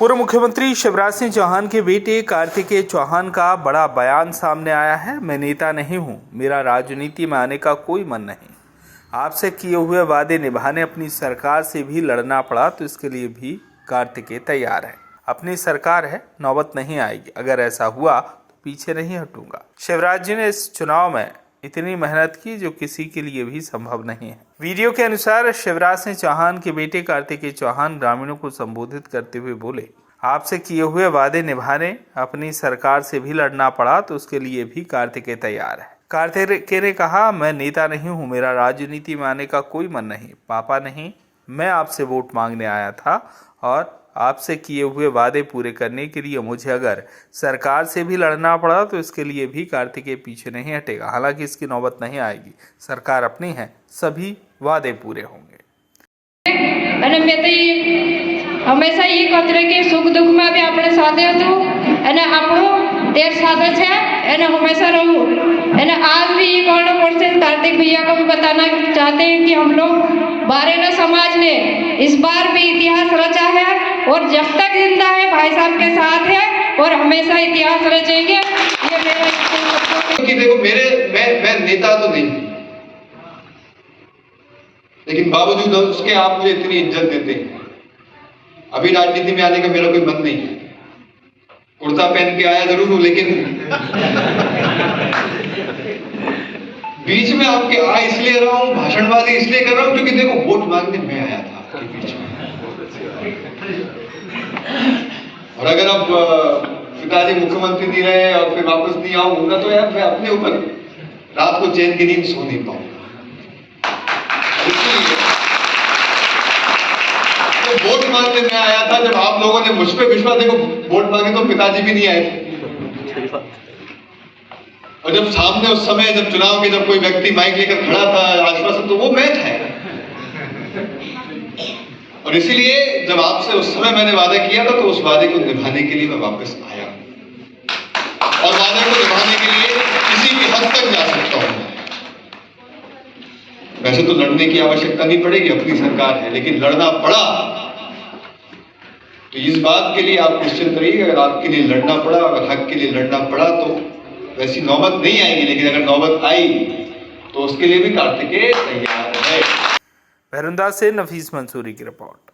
पूर्व मुख्यमंत्री शिवराज सिंह चौहान के बेटे कार्तिकेय चौहान का बड़ा बयान सामने आया है। मैं नेता नहीं हूं, मेरा राजनीति में आने का कोई मन नहीं। आपसे किए हुए वादे निभाने अपनी सरकार से भी लड़ना पड़ा तो इसके लिए भी कार्तिकेय तैयार है। अपनी सरकार है, नौबत नहीं आएगी। अगर ऐसा हुआ तो पीछे नहीं हटूंगा। शिवराज जी ने इस चुनाव में इतनी मेहनत की जो किसी के लिए भी संभव नहीं है। वीडियो के अनुसार शिवराज सिंह चौहान के बेटे कार्तिकेय चौहान ग्रामीणों को संबोधित करते हुए बोले, आपसे किए हुए वादे निभाने अपनी सरकार से भी लड़ना पड़ा तो उसके लिए भी कार्तिकेय तैयार है। कार्तिकेय ने कहा, मैं नेता नहीं हूँ, मेरा राजनीति में आने का कोई मन नहीं। पापा नहीं, मैं आपसे वोट मांगने आया था और आपसे किए हुए वादे पूरे करने के लिए मुझे अगर सरकार से भी लड़ना पड़ा तो इसके लिए भी कार्तिकेय पीछे नहीं हटेगा। हालांकि इसकी नौबत नहीं आएगी। सरकार अपनी है, सभी वादे पूरे होंगे। हमेशा ये कहते रहे कि सुख दुख में भी अपने साथे હતું અને આપણું देश साथे છે અને हमेशा रहूं। અને आज भी ये कहना पड़ता है, कार्तिक भैया को भी बताना चाहते हैं कि हम लोग बारेना समाज ने इस बार भी इतिहास रचा है और जब तक जिंदा है भाई साहब के साथ है और हमेशा इतिहास रचेंगे। ये मेरा कि देखो मैं नेता तो नहीं, लेकिन बावजूद उसके आप मुझे इतनी इज्जत देते हैं। अभी राजनीति में आने का मेरा कोई मन नहीं है। कुर्ता पहन के आया जरूर हूं, लेकिन बीच में आपके आ इसलिए रहा हूं, भाषणबाजी इसलिए कर रहा हूं क्योंकि देखो वोट मांगने मैं आया था आपके बीच में। और अगर अब पिताजी मुख्यमंत्री नहीं रहे और फिर वापस नहीं आऊंगा तो यार मैं अपने ऊपर रात को चैन की नींद सो नहीं पाऊंगा। वोट मांगने में आया था। जब आप लोगों ने मुझ पे विश्वास, देखो वोट मांगे तो पिताजी भी नहीं आए थे। और जब सामने उस समय जब चुनाव के जब कोई व्यक्ति माइक लेकर खड़ा था आश्वासन, तो वो मैं था। और इसीलिए जब आपसे उस समय मैंने वादा किया था तो उस वादे को निभाने के लिए मैं वापस आया और वादे को निभाने के लिए किसी भी हद तक जा सकता हूं। वैसे तो लड़ने की आवश्यकता नहीं पड़ेगी, अपनी सरकार है, लेकिन लड़ना पड़ा तो इस बात के लिए आप निश्चिंत रहिए। अगर आपके लिए लड़ना पड़ा, अगर हक के लिए लड़ना पड़ा तो वैसी नौबत नहीं आएगी, लेकिन अगर नौबत आई तो उसके लिए भी कार्तिकेय तैयार है। बहरुंदा से नफीस मंसूरी की रिपोर्ट।